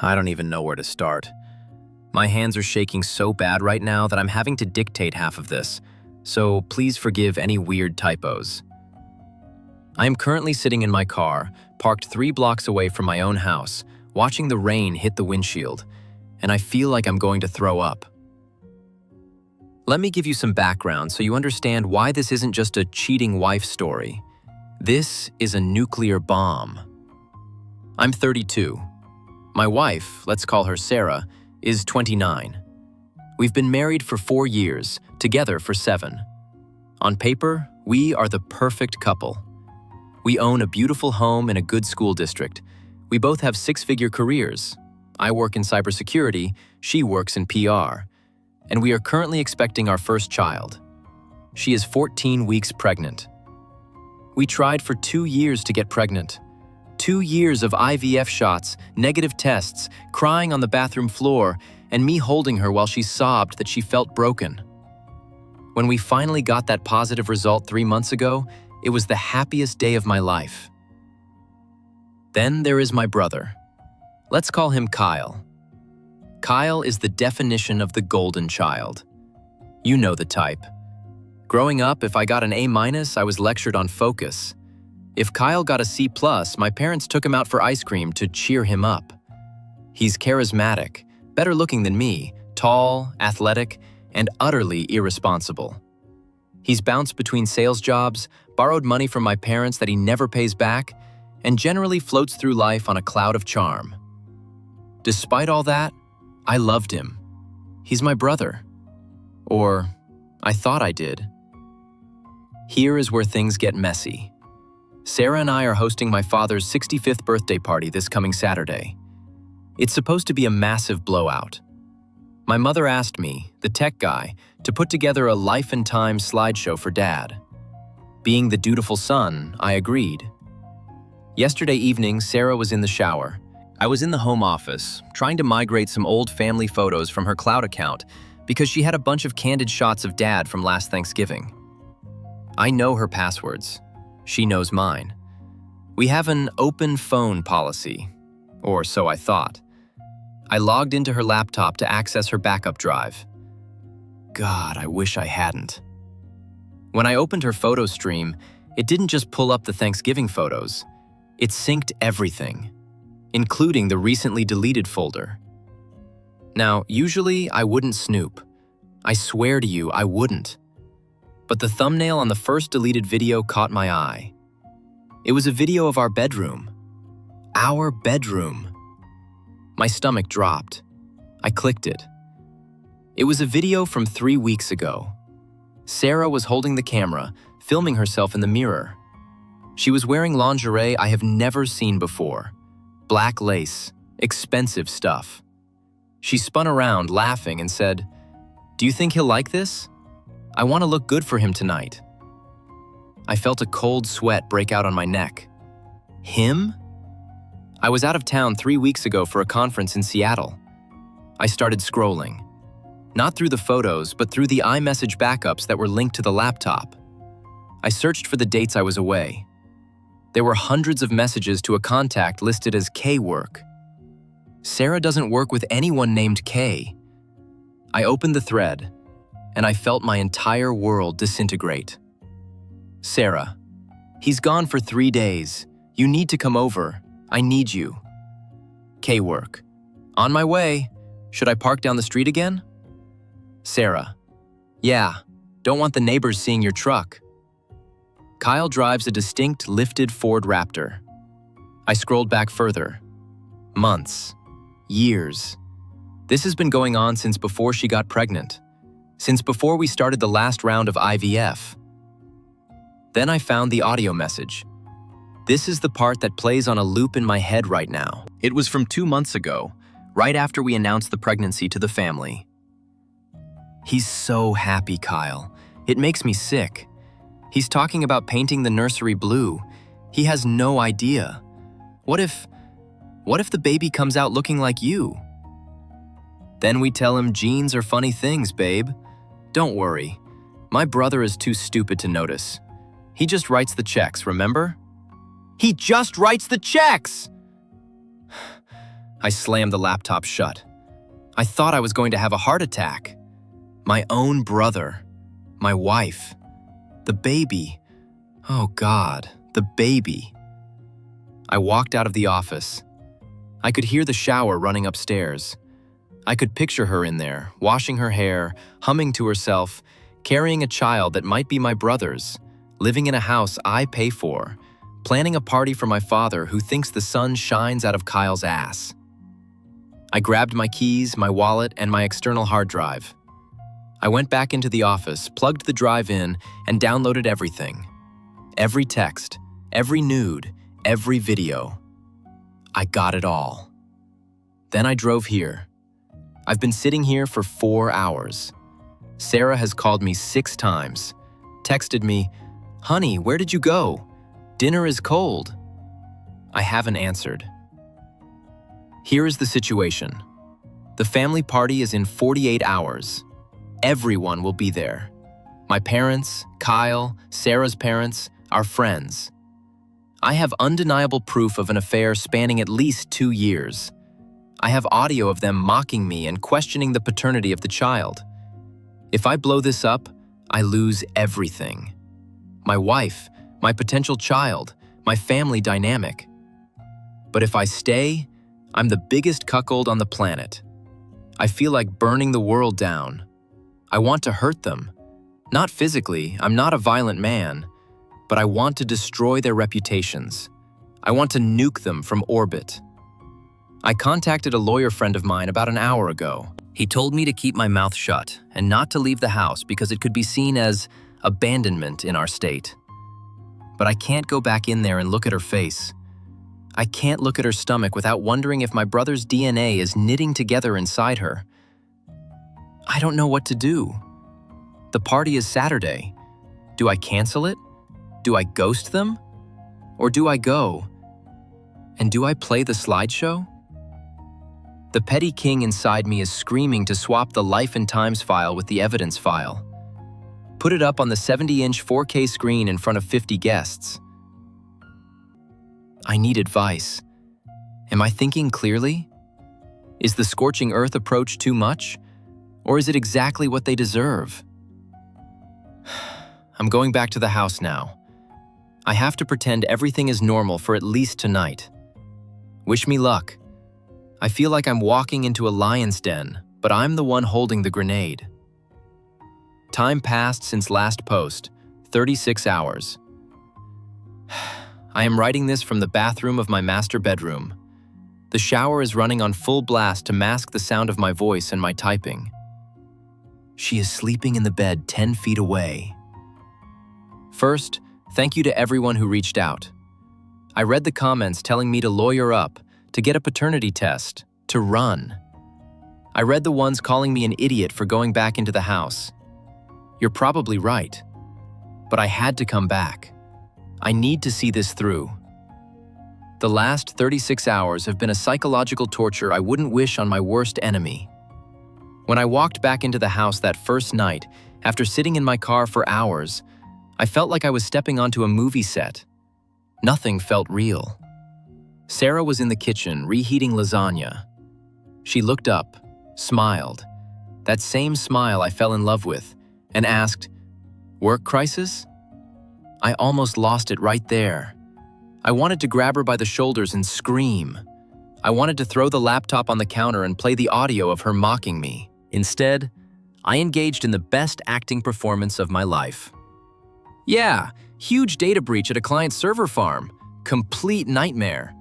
I don't even know where to start. My hands are shaking so bad right now that I'm having to dictate half of this, so please forgive any weird typos. I am currently sitting in my car, parked 3 blocks away from my own house, watching the rain hit the windshield, and I feel like I'm going to throw up. Let me give you some background so you understand why this isn't just a cheating wife story. This is a nuclear bomb. I'm 32. My wife, let's call her Sarah, is 29. We've been married for 4 years, together for 7. On paper, we are the perfect couple. We own a beautiful home in a good school district. We both have 6-figure careers. I work in cybersecurity, she works in PR. And we are currently expecting our first child. She is 14 weeks pregnant. We tried for 2 years to get pregnant. 2 years of IVF shots, negative tests, crying on the bathroom floor, and me holding her while she sobbed that she felt broken. When we finally got that positive result 3 months ago, it was the happiest day of my life. Then there is my brother. Let's call him Kyle. Kyle is the definition of the golden child. You know the type. Growing up, if I got an A-, I was lectured on focus. If Kyle got a C+, my parents took him out for ice cream to cheer him up. He's charismatic, better looking than me, tall, athletic, and utterly irresponsible. He's bounced between sales jobs, borrowed money from my parents that he never pays back, and generally floats through life on a cloud of charm. Despite all that, I loved him. He's my brother. Or, I thought I did. Here is where things get messy. Sarah and I are hosting my father's 65th birthday party this coming Saturday. It's supposed to be a massive blowout. My mother asked me, the tech guy, to put together a life and time slideshow for Dad. Being the dutiful son, I agreed. Yesterday evening, Sarah was in the shower. I was in the home office, trying to migrate some old family photos from her cloud account because she had a bunch of candid shots of Dad from last Thanksgiving. I know her passwords. She knows mine. We have an open phone policy, or so I thought. I logged into her laptop to access her backup drive. God, I wish I hadn't. When I opened her photo stream, it didn't just pull up the Thanksgiving photos. It synced everything, including the recently deleted folder. Now, usually I wouldn't snoop. I swear to you, I wouldn't. But the thumbnail on the first deleted video caught my eye. It was a video of our bedroom. Our bedroom. My stomach dropped. I clicked it. It was a video from 3 weeks ago. Sarah was holding the camera, filming herself in the mirror. She was wearing lingerie I have never seen before. Black lace, expensive stuff. She spun around, laughing, and said, "Do you think he'll like this? I want to look good for him tonight." I felt a cold sweat break out on my neck. Him? I was out of town 3 weeks ago for a conference in Seattle. I started scrolling. Not through the photos, but through the iMessage backups that were linked to the laptop. I searched for the dates I was away. There were hundreds of messages to a contact listed as K-Work. Sarah doesn't work with anyone named K. I opened the thread, and I felt my entire world disintegrate. Sarah, he's gone for 3 days. You need to come over. I need you. K-Work, on my way. Should I park down the street again? Sarah, yeah, don't want the neighbors seeing your truck. Kyle drives a distinct lifted Ford Raptor. I scrolled back further. Months. Years. This has been going on since before she got pregnant. Since before we started the last round of IVF. Then I found the audio message. This is the part that plays on a loop in my head right now. It was from 2 months ago, right after we announced the pregnancy to the family. He's so happy, Kyle. It makes me sick. He's talking about painting the nursery blue. He has no idea. What if the baby comes out looking like you? Then we tell him genes are funny things, babe. Don't worry. My brother is too stupid to notice. He just writes the checks, remember? He just writes the checks! I slammed the laptop shut. I thought I was going to have a heart attack. My own brother. My wife. The baby. Oh God, the baby. I walked out of the office. I could hear the shower running upstairs. I could picture her in there, washing her hair, humming to herself, carrying a child that might be my brother's, living in a house I pay for, planning a party for my father who thinks the sun shines out of Kyle's ass. I grabbed my keys, my wallet, and my external hard drive. I went back into the office, plugged the drive in, and downloaded everything. Every text, every nude, every video. I got it all. Then I drove here. I've been sitting here for 4 hours. Sarah has called me 6 times, texted me, "Honey, where did you go? Dinner is cold." I haven't answered. Here is the situation. The family party is in 48 hours. Everyone will be there. My parents, Kyle, Sarah's parents, our friends. I have undeniable proof of an affair spanning at least 2 years. I have audio of them mocking me and questioning the paternity of the child. If I blow this up, I lose everything. My wife, my potential child, my family dynamic. But if I stay, I'm the biggest cuckold on the planet. I feel like burning the world down. I want to hurt them. Not physically, I'm not a violent man, but I want to destroy their reputations. I want to nuke them from orbit. I contacted a lawyer friend of mine about an hour ago. He told me to keep my mouth shut and not to leave the house because it could be seen as abandonment in our state. But I can't go back in there and look at her face. I can't look at her stomach without wondering if my brother's DNA is knitting together inside her. I don't know what to do. The party is Saturday. Do I cancel it? Do I ghost them? Or do I go? And do I play the slideshow? The petty king inside me is screaming to swap the Life and Times file with the evidence file. Put it up on the 70-inch 4K screen in front of 50 guests. I need advice. Am I thinking clearly? Is the scorching earth approach too much? Or is it exactly what they deserve? I'm going back to the house now. I have to pretend everything is normal for at least tonight. Wish me luck. I feel like I'm walking into a lion's den, but I'm the one holding the grenade. Time passed since last post, 36 hours. I am writing this from the bathroom of my master bedroom. The shower is running on full blast to mask the sound of my voice and my typing. She is sleeping in the bed 10 feet away. First, thank you to everyone who reached out. I read the comments telling me to lawyer up, to get a paternity test, to run. I read the ones calling me an idiot for going back into the house. You're probably right, but I had to come back. I need to see this through. The last 36 hours have been a psychological torture I wouldn't wish on my worst enemy. When I walked back into the house that first night, after sitting in my car for hours, I felt like I was stepping onto a movie set. Nothing felt real. Sarah was in the kitchen, reheating lasagna. She looked up, smiled, that same smile I fell in love with, and asked, "Work crisis?" I almost lost it right there. I wanted to grab her by the shoulders and scream. I wanted to throw the laptop on the counter and play the audio of her mocking me. Instead, I engaged in the best acting performance of my life. Yeah, huge data breach at a client server farm. Complete nightmare.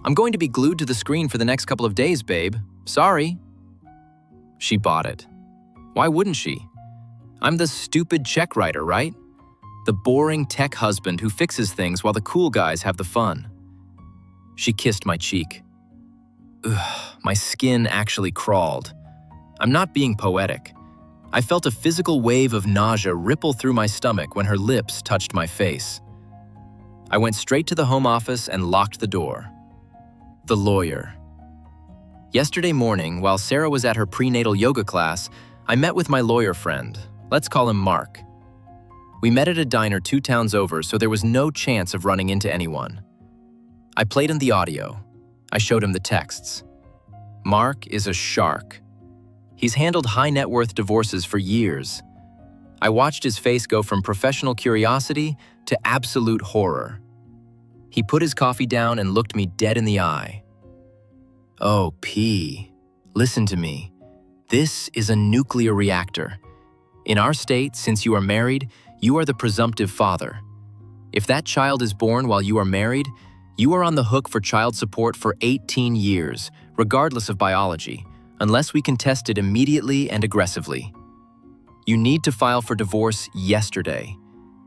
I'm going to be glued to the screen for the next couple of days, babe. Sorry. She bought it. Why wouldn't she? I'm the stupid check writer, right? The boring tech husband who fixes things while the cool guys have the fun. She kissed my cheek. Ugh, my skin actually crawled. I'm not being poetic. I felt a physical wave of nausea ripple through my stomach when her lips touched my face. I went straight to the home office and locked the door. The lawyer. Yesterday morning, while Sarah was at her prenatal yoga class, I met with my lawyer friend. Let's call him Mark. We met at a diner 2 towns over, so there was no chance of running into anyone. I played him the audio. I showed him the texts. Mark is a shark. He's handled high-net-worth divorces for years. I watched his face go from professional curiosity to absolute horror. He put his coffee down and looked me dead in the eye. "Oh, P, listen to me. This is a nuclear reactor. In our state, since you are married, you are the presumptive father. If that child is born while you are married, you are on the hook for child support for 18 years, regardless of biology, unless we can test it immediately and aggressively. You need to file for divorce yesterday,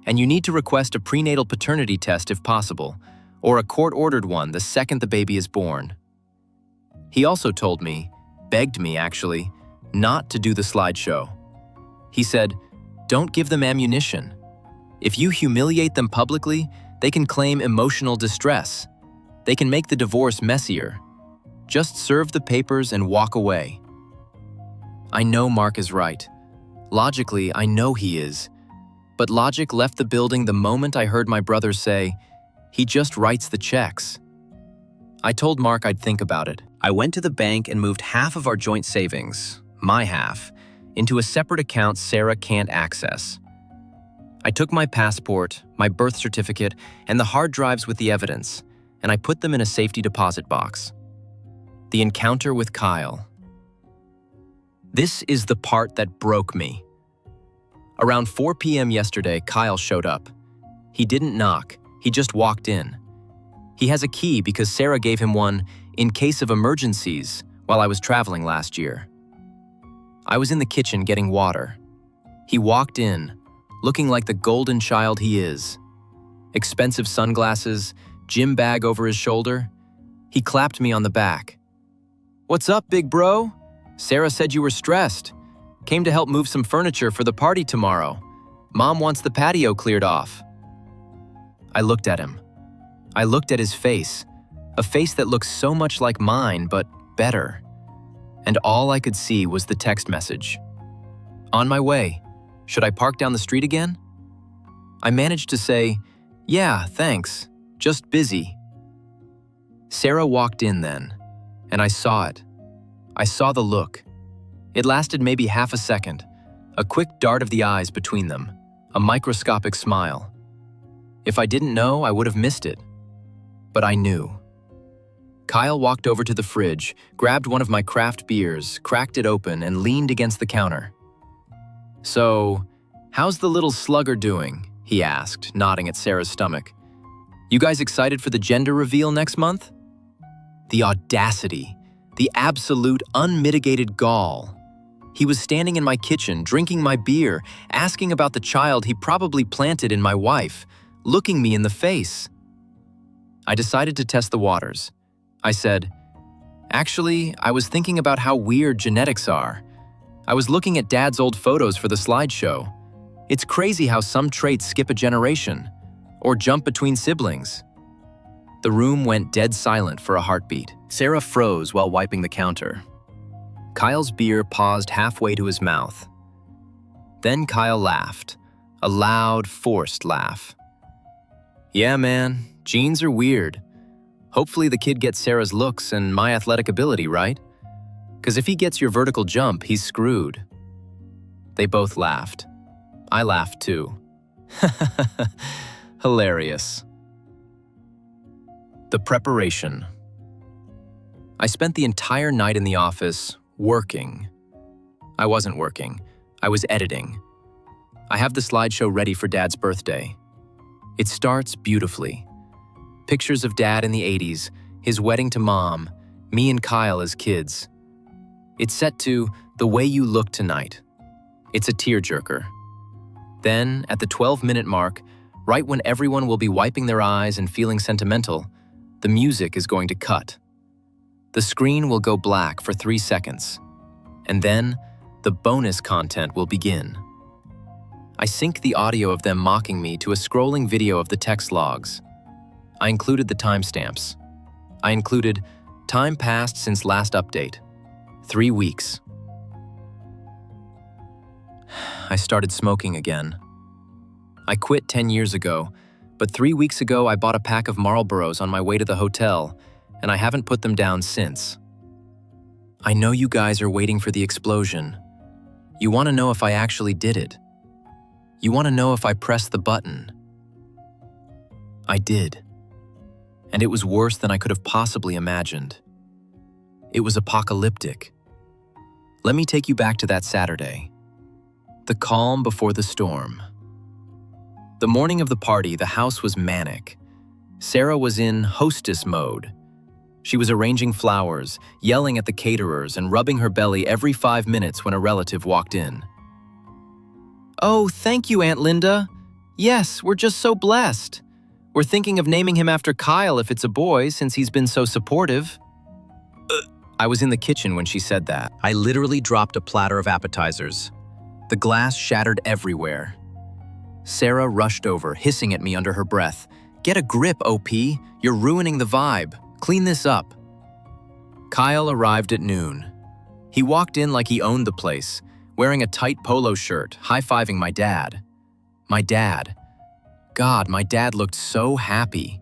and you need to request a prenatal paternity test if possible, or a court-ordered one the second the baby is born." He also told me, begged me actually, not to do the slideshow. He said, "Don't give them ammunition. If you humiliate them publicly, they can claim emotional distress. They can make the divorce messier. Just serve the papers and walk away." I know Mark is right. Logically, I know he is. But logic left the building the moment I heard my brother say, "He just writes the checks." I told Mark I'd think about it. I went to the bank and moved half of our joint savings, my half, into a separate account Sarah can't access. I took my passport, my birth certificate, and the hard drives with the evidence, and I put them in a safety deposit box. The encounter with Kyle. This is the part that broke me. Around 4 p.m. yesterday, Kyle showed up. He didn't knock, he just walked in. He has a key because Sarah gave him one in case of emergencies while I was traveling last year. I was in the kitchen getting water. He walked in, looking like the golden child he is. Expensive sunglasses, gym bag over his shoulder. He clapped me on the back. "What's up, big bro? Sarah said you were stressed. Came to help move some furniture for the party tomorrow. Mom wants the patio cleared off." I looked at him. I looked at his face, a face that looked so much like mine, but better. And all I could see was the text message. "On my way. Should I park down the street again?" I managed to say, "Yeah, thanks. Just busy." Sarah walked in then, and I saw it. I saw the look. It lasted maybe half a second, a quick dart of the eyes between them, a microscopic smile. If I didn't know, I would have missed it. But I knew. Kyle walked over to the fridge, grabbed one of my craft beers, cracked it open, and leaned against the counter. "So, how's the little slugger doing?" he asked, nodding at Sarah's stomach. "You guys excited for the gender reveal next month?" The audacity, the absolute unmitigated gall. He was standing in my kitchen, drinking my beer, asking about the child he probably planted in my wife, looking me in the face. I decided to test the waters. I said, "Actually, I was thinking about how weird genetics are. I was looking at Dad's old photos for the slideshow. It's crazy how some traits skip a generation, or jump between siblings." The room went dead silent for a heartbeat. Sarah froze while wiping the counter. Kyle's beer paused halfway to his mouth. Then Kyle laughed, a loud, forced laugh. "Yeah, man, genes are weird. Hopefully the kid gets Sarah's looks and my athletic ability, right? 'Cause if he gets your vertical jump, he's screwed." They both laughed. I laughed too. Hilarious. The preparation. I spent the entire night in the office working. I wasn't working. I was editing. I have the slideshow ready for Dad's birthday. It starts beautifully. Pictures of Dad in the 80s, his wedding to Mom, me and Kyle as kids. It's set to "The Way You Look Tonight." It's a tearjerker. Then, at the 12-minute mark, right when everyone will be wiping their eyes and feeling sentimental, the music is going to cut. The screen will go black for 3 seconds. And then, the bonus content will begin. I sync the audio of them mocking me to a scrolling video of the text logs. I included the timestamps. I included time passed since last update, 3 weeks. I started smoking again. I quit 10 years ago, but 3 weeks ago I bought a pack of Marlboros on my way to the hotel, and I haven't put them down since. I know you guys are waiting for the explosion. You want to know if I actually did it. You want to know if I pressed the button. I did. And it was worse than I could have possibly imagined. It was apocalyptic. Let me take you back to that Saturday. The calm before the storm. The morning of the party, the house was manic. Sarah was in hostess mode. She was arranging flowers, yelling at the caterers, and rubbing her belly every 5 minutes when a relative walked in. "Oh, thank you, Aunt Linda. Yes, we're just so blessed. We're thinking of naming him after Kyle if it's a boy, since he's been so supportive." I was in the kitchen when she said that. I literally dropped a platter of appetizers. The glass shattered everywhere. Sarah rushed over, hissing at me under her breath. "Get a grip, OP. You're ruining the vibe. Clean this up." Kyle arrived at noon. He walked in like he owned the place, wearing a tight polo shirt, high-fiving my dad. My dad. God, my dad looked so happy.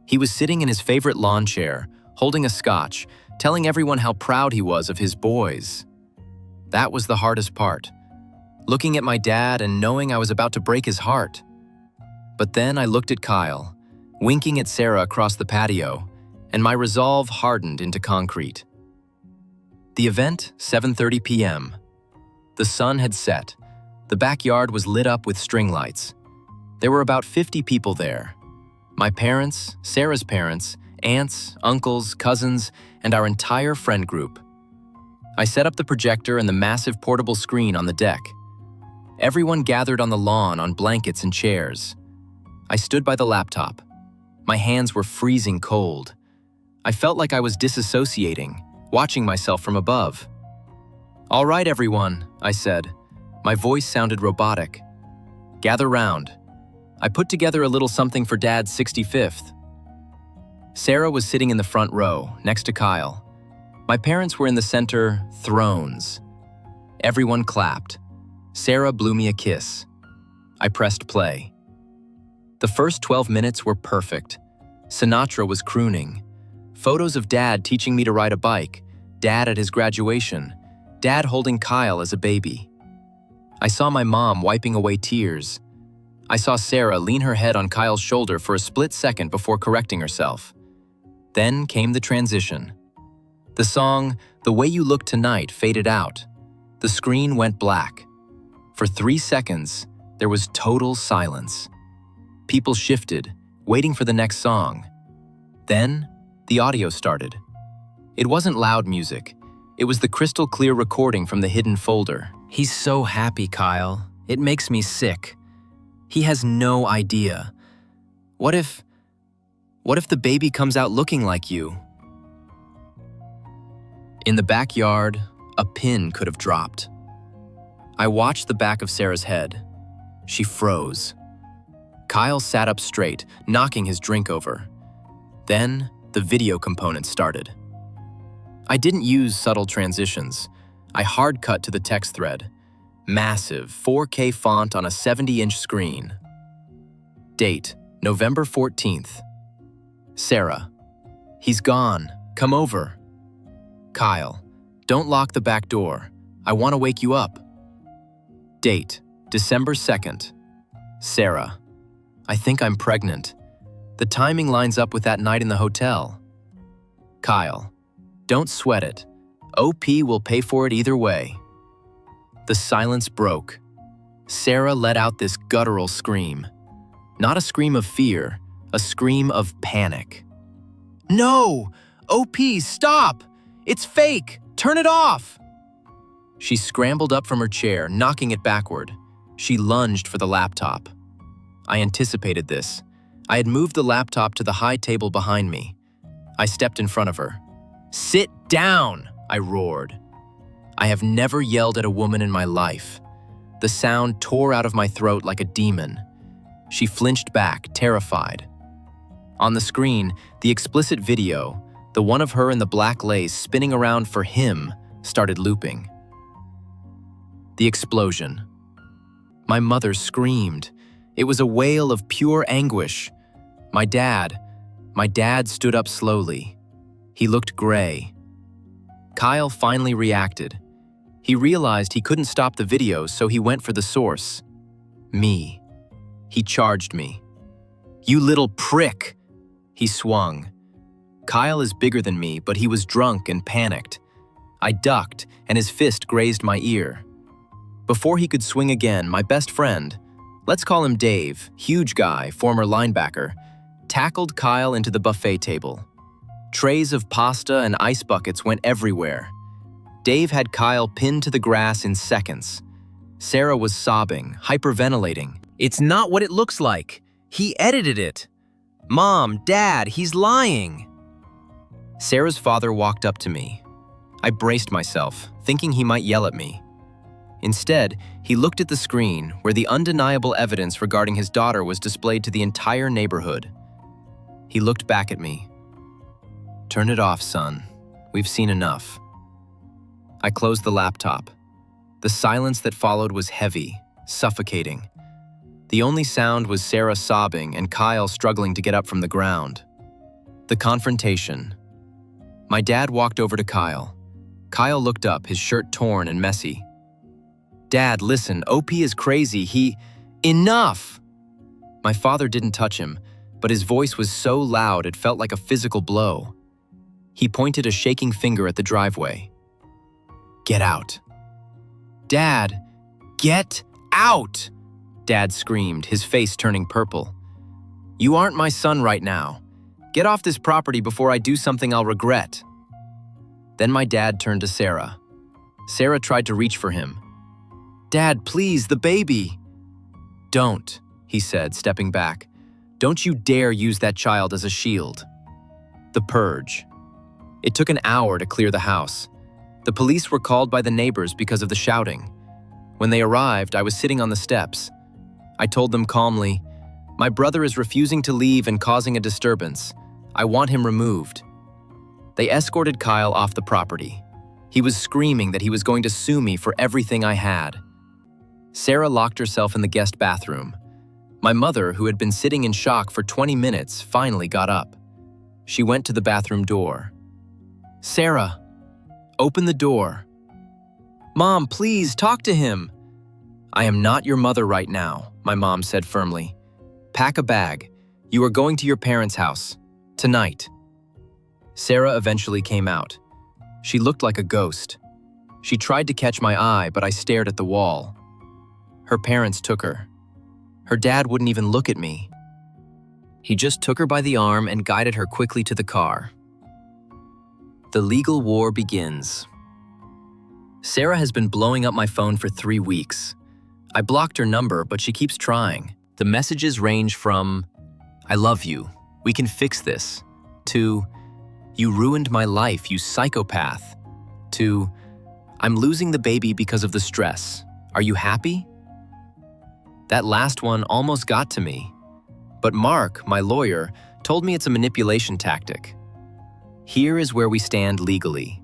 He was sitting in his favorite lawn chair, holding a scotch, telling everyone how proud he was of his boys. That was the hardest part. Looking at my dad and knowing I was about to break his heart. But then I looked at Kyle, winking at Sarah across the patio, and my resolve hardened into concrete. The event, 7:30 p.m. The sun had set. The backyard was lit up with string lights. There were about 50 people there. My parents, Sarah's parents, aunts, uncles, cousins, and our entire friend group. I set up the projector and the massive portable screen on the deck. Everyone gathered on the lawn on blankets and chairs. I stood by the laptop. My hands were freezing cold. I felt like I was disassociating, watching myself from above. "All right, everyone," I said. My voice sounded robotic. "Gather round." I put together a little something for Dad's 65th. Sarah was sitting in the front row, next to Kyle. My parents were in the center, thrones. Everyone clapped. Sarah blew me a kiss. I pressed play. The first 12 minutes were perfect. Sinatra was crooning. Photos of Dad teaching me to ride a bike, Dad at his graduation, Dad holding Kyle as a baby. I saw my mom wiping away tears. I saw Sarah lean her head on Kyle's shoulder for a split second before correcting herself. Then came the transition. The song, "The Way You Look Tonight," faded out. The screen went black. For 3 seconds, there was total silence. People shifted, waiting for the next song. Then, the audio started. It wasn't loud music. It was the crystal clear recording from the hidden folder. "He's so happy, Kyle. It makes me sick. He has no idea. What if the baby comes out looking like you?" In the backyard, a pin could have dropped. I watched the back of Sarah's head. She froze. Kyle sat up straight, knocking his drink over. Then, the video component started. I didn't use subtle transitions. I hard cut to the text thread. Massive 4K font on a 70-inch screen. Date, November 14th. Sarah, "He's gone. Come over." Kyle, "Don't lock the back door. I want to wake you up." Date, December 2nd. Sarah, "I think I'm pregnant. The timing lines up with that night in the hotel." Kyle, "Don't sweat it. OP will pay for it either way." The silence broke. Sarah let out this guttural scream. Not a scream of fear, a scream of panic. "No! OP, stop! It's fake! Turn it off!" She scrambled up from her chair, knocking it backward. She lunged for the laptop. I anticipated this. I had moved the laptop to the high table behind me. I stepped in front of her. "Sit down!" I roared. I have never yelled at a woman in my life. The sound tore out of my throat like a demon. She flinched back, terrified. On the screen, the explicit video, the one of her in the black lace spinning around for him, started looping. The explosion. My mother screamed. It was a wail of pure anguish. My dad stood up slowly. He looked gray. Kyle finally reacted. He realized he couldn't stop the videos, so he went for the source. Me. He charged me. "You little prick!" He swung. Kyle is bigger than me, but he was drunk and panicked. I ducked, and his fist grazed my ear. Before he could swing again, my best friend, let's call him Dave, huge guy, former linebacker, tackled Kyle into the buffet table. Trays of pasta and ice buckets went everywhere. Dave had Kyle pinned to the grass in seconds. Sarah was sobbing, hyperventilating. "It's not what it looks like. He edited it. Mom, Dad, he's lying." Sarah's father walked up to me. I braced myself, thinking he might yell at me. Instead, he looked at the screen where the undeniable evidence regarding his daughter was displayed to the entire neighborhood. He looked back at me. "Turn it off, son. We've seen enough." I closed the laptop. The silence that followed was heavy, suffocating. The only sound was Sarah sobbing and Kyle struggling to get up from the ground. The confrontation. My dad walked over to Kyle. Kyle looked up, his shirt torn and messy. "Dad, listen, OP is crazy, Enough!" My father didn't touch him, but his voice was so loud it felt like a physical blow. He pointed a shaking finger at the driveway. "Get out." "Dad, get out!" Dad screamed, his face turning purple. "You aren't my son right now. Get off this property before I do something I'll regret." Then my dad turned to Sarah. Sarah tried to reach for him. "Dad, please, the baby." "Don't," he said, stepping back. "Don't you dare use that child as a shield." The purge. It took an hour to clear the house. The police were called by the neighbors because of the shouting. When they arrived, I was sitting on the steps. I told them calmly, "My brother is refusing to leave and causing a disturbance. I want him removed." They escorted Kyle off the property. He was screaming that he was going to sue me for everything I had. Sarah locked herself in the guest bathroom. My mother, who had been sitting in shock for 20 minutes, finally got up. She went to the bathroom door. "Sarah, open the door." "Mom, please, talk to him." "I am not your mother right now," my mom said firmly. "Pack a bag. You are going to your parents' house. Tonight." Sarah eventually came out. She looked like a ghost. She tried to catch my eye, but I stared at the wall. Her parents took her. Her dad wouldn't even look at me. He just took her by the arm and guided her quickly to the car. The legal war begins. Sarah has been blowing up my phone for 3 weeks. I blocked her number, but she keeps trying. The messages range from, "I love you, we can fix this," to, "You ruined my life, you psychopath," to, "I'm losing the baby because of the stress. Are you happy?" That last one almost got to me. But Mark, my lawyer, told me it's a manipulation tactic. Here is where we stand legally.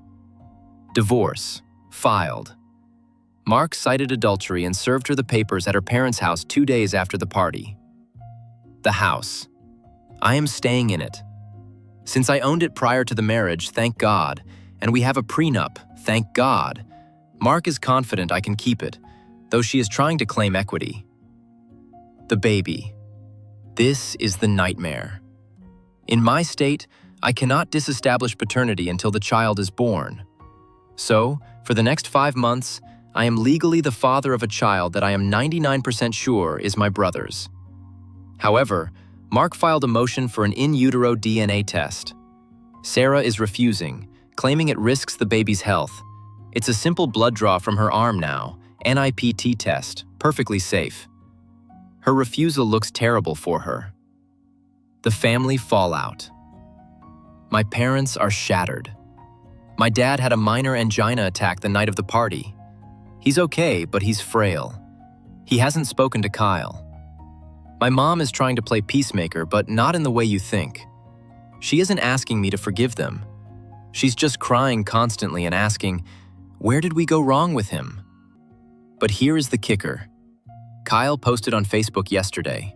Divorce, filed. Mark cited adultery and served her the papers at her parents' house 2 days after the party. The house. I am staying in it. Since I owned it prior to the marriage, thank God, and we have a prenup, thank God, Mark is confident I can keep it, though she is trying to claim equity. The baby. This is the nightmare. In my state, I cannot disestablish paternity until the child is born. So, for the next 5 months, I am legally the father of a child that I am 99% sure is my brother's. However, Mark filed a motion for an in utero DNA test. Sarah is refusing, claiming it risks the baby's health. It's a simple blood draw from her arm now, NIPT test, perfectly safe. Her refusal looks terrible for her. The family fallout. My parents are shattered. My dad had a minor angina attack the night of the party. He's okay, but he's frail. He hasn't spoken to Kyle. My mom is trying to play peacemaker, but not in the way you think. She isn't asking me to forgive them. She's just crying constantly and asking, where did we go wrong with him? But here is the kicker. Kyle posted on Facebook yesterday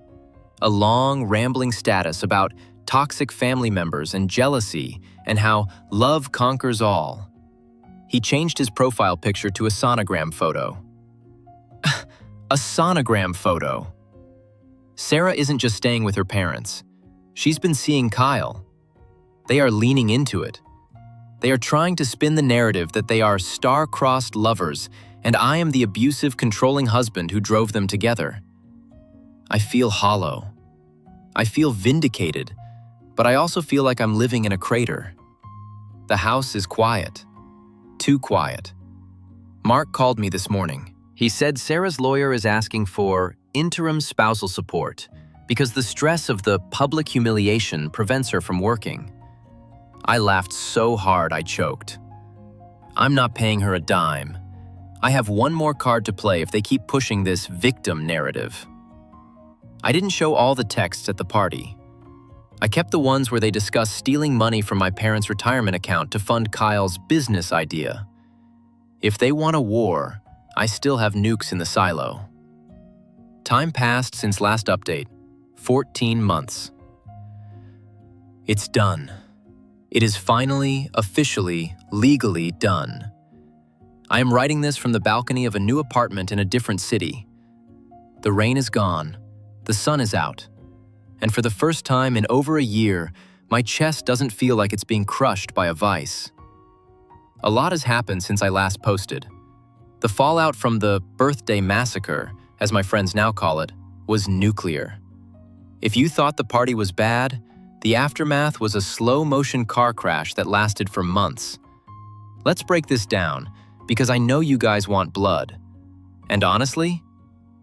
a long, rambling status about toxic family members and jealousy and how love conquers all. He changed his profile picture to a sonogram photo. A sonogram photo. Sarah isn't just staying with her parents. She's been seeing Kyle. They are leaning into it. They are trying to spin the narrative that they are star-crossed lovers, and I am the abusive, controlling husband who drove them together. I feel hollow. I feel vindicated, but I also feel like I'm living in a crater. The house is quiet. Too quiet. Mark called me this morning. He said Sarah's lawyer is asking for interim spousal support because the stress of the public humiliation prevents her from working. I laughed so hard I choked. I'm not paying her a dime. I have one more card to play if they keep pushing this victim narrative. I didn't show all the texts at the party. I kept the ones where they discuss stealing money from my parents' retirement account to fund Kyle's business idea. If they want a war, I still have nukes in the silo. Time passed since last update, 14 months. It's done. It is finally, officially, legally done. I am writing this from the balcony of a new apartment in a different city. The rain is gone, the sun is out, and for the first time in over a year, my chest doesn't feel like it's being crushed by a vice. A lot has happened since I last posted. The fallout from the birthday massacre, as my friends now call it, was nuclear. If you thought the party was bad, the aftermath was a slow-motion car crash that lasted for months. Let's break this down, because I know you guys want blood. And honestly,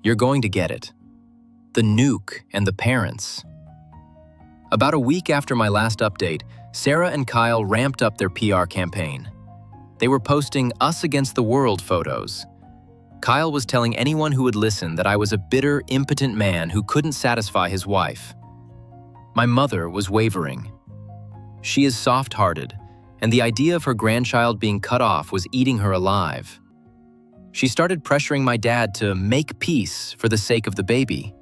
you're going to get it. The nuke and the parents. About a week after my last update, Sarah and Kyle ramped up their PR campaign. They were posting us against the world photos. Kyle was telling anyone who would listen that I was a bitter, impotent man who couldn't satisfy his wife. My mother was wavering. She is soft-hearted, and the idea of her grandchild being cut off was eating her alive. She started pressuring my dad to make peace for the sake of the baby.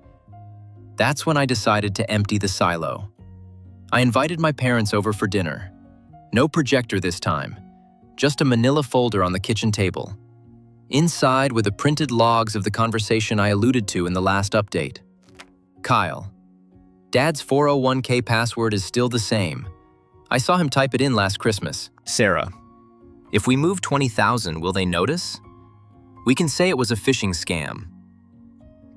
That's when I decided to empty the silo. I invited my parents over for dinner. No projector this time, just a manila folder on the kitchen table. Inside were the printed logs of the conversation I alluded to in the last update. Kyle. Dad's 401k password is still the same. I saw him type it in last Christmas. Sarah. If we move 20,000, will they notice? We can say it was a phishing scam.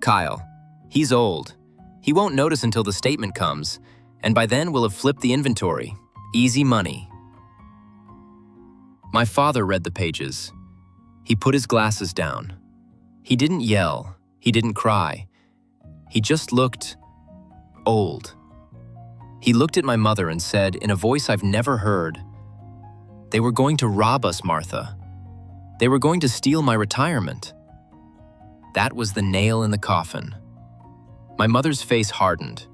Kyle. He's old. He won't notice until the statement comes, and by then we'll have flipped the inventory. Easy money. My father read the pages. He put his glasses down. He didn't yell. He didn't cry. He just looked old. He looked at my mother and said, in a voice I've never heard, "They were going to rob us, Martha. They were going to steal my retirement." That was the nail in the coffin. My mother's face hardened.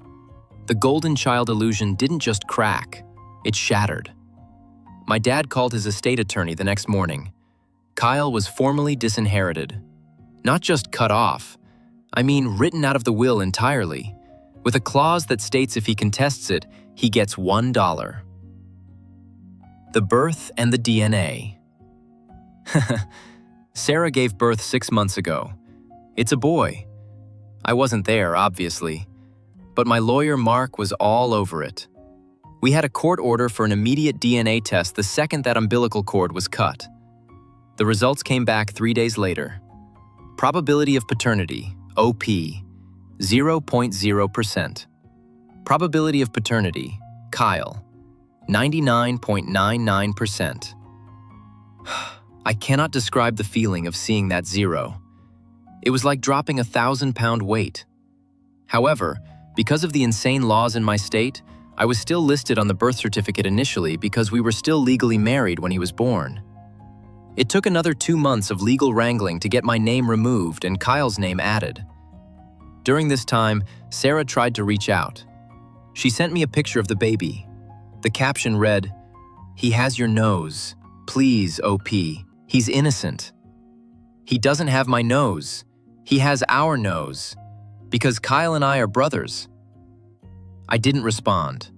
The golden child illusion didn't just crack, it shattered. My dad called his estate attorney the next morning. Kyle was formally disinherited. Not just cut off, I mean written out of the will entirely, with a clause that states if he contests it, he gets $1. The birth and the DNA. Sarah gave birth 6 months ago. It's a boy. I wasn't there, obviously, but my lawyer Mark was all over it. We had a court order for an immediate DNA test the second that umbilical cord was cut. The results came back 3 days later. Probability of paternity, OP, 0.0%. Probability of paternity, Kyle, 99.99%. I cannot describe the feeling of seeing that zero. It was like dropping a 1,000-pound weight. However, because of the insane laws in my state, I was still listed on the birth certificate initially because we were still legally married when he was born. It took another 2 months of legal wrangling to get my name removed and Kyle's name added. During this time, Sarah tried to reach out. She sent me a picture of the baby. The caption read, "He has your nose. Please, OP. He's innocent." He doesn't have my nose. He has our nose. Because Kyle and I are brothers. I didn't respond.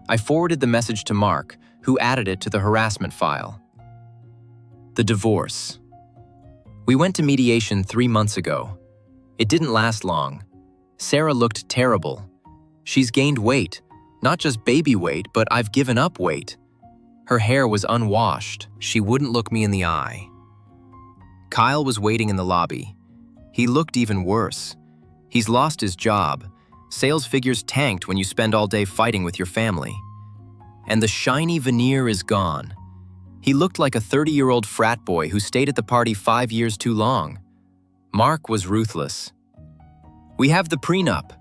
I forwarded the message to Mark, who added it to the harassment file. The divorce. We went to mediation 3 months ago. It didn't last long. Sarah looked terrible. She's gained weight, not just baby weight, but I've given up weight. Her hair was unwashed. She wouldn't look me in the eye. Kyle was waiting in the lobby. He looked even worse. He's lost his job. Sales figures tanked when you spend all day fighting with your family. And the shiny veneer is gone. He looked like a 30-year-old frat boy who stayed at the party 5 years too long. Mark was ruthless. We have the prenup.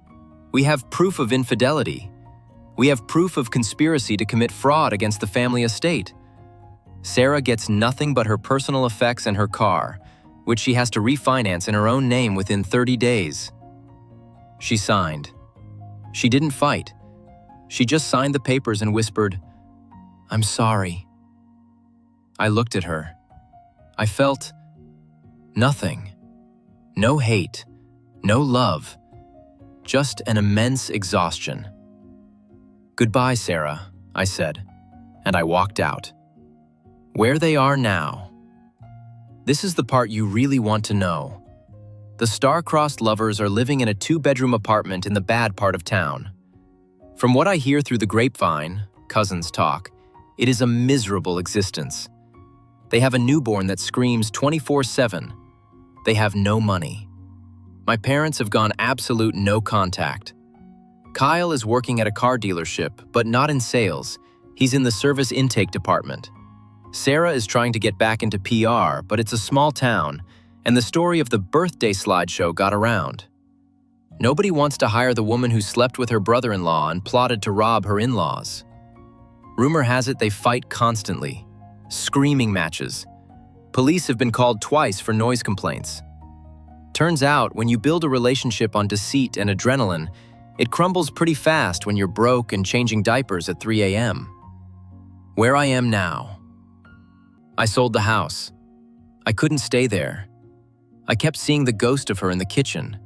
We have proof of infidelity. We have proof of conspiracy to commit fraud against the family estate. Sarah gets nothing but her personal effects and her car, which she has to refinance in her own name within 30 days. She signed. She didn't fight. She just signed the papers and whispered, "I'm sorry." I looked at her. I felt nothing. No hate, no love, just an immense exhaustion. "Goodbye, Sarah," I said, and I walked out. Where they are now. This is the part you really want to know. The star-crossed lovers are living in a 2-bedroom apartment in the bad part of town. From what I hear through the grapevine, cousins talk, it is a miserable existence. They have a newborn that screams 24/7. They have no money. My parents have gone absolute no contact. Kyle is working at a car dealership, but not in sales. He's in the service intake department. Sarah is trying to get back into PR, but it's a small town, and the story of the birthday slideshow got around. Nobody wants to hire the woman who slept with her brother-in-law and plotted to rob her in-laws. Rumor has it they fight constantly. Screaming matches. Police have been called twice for noise complaints. Turns out, when you build a relationship on deceit and adrenaline, it crumbles pretty fast when you're broke and changing diapers at 3 a.m. Where I am now. I sold the house. I couldn't stay there. I kept seeing the ghost of her in the kitchen.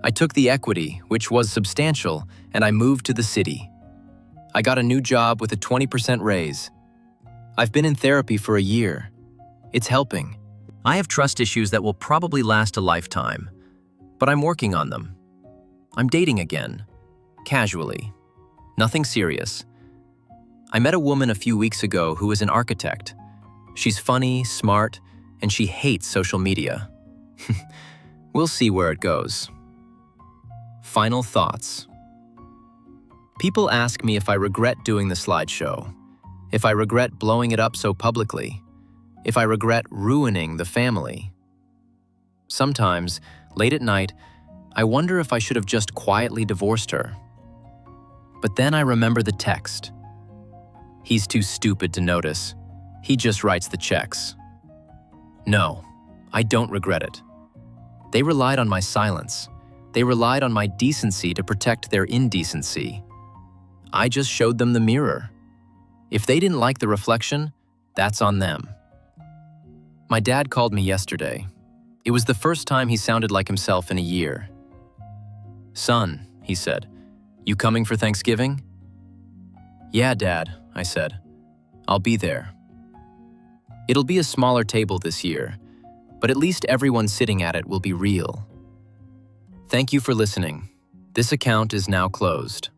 I took the equity, which was substantial, and I moved to the city. I got a new job with a 20% raise. I've been in therapy for a year. It's helping. I have trust issues that will probably last a lifetime, but I'm working on them. I'm dating again, casually. Nothing serious. I met a woman a few weeks ago who is an architect. She's funny, smart, and she hates social media. We'll see where it goes. Final thoughts. People ask me if I regret doing the slideshow, if I regret blowing it up so publicly, if I regret ruining the family. Sometimes, late at night, I wonder if I should have just quietly divorced her. But then I remember the text. He's too stupid to notice. He just writes the checks. No, I don't regret it. They relied on my silence. They relied on my decency to protect their indecency. I just showed them the mirror. If they didn't like the reflection, that's on them. My dad called me yesterday. It was the first time he sounded like himself in a year. "Son," he said, "you coming for Thanksgiving?" "Yeah, Dad," I said. "I'll be there." It'll be a smaller table this year, but at least everyone sitting at it will be real. Thank you for listening. This account is now closed.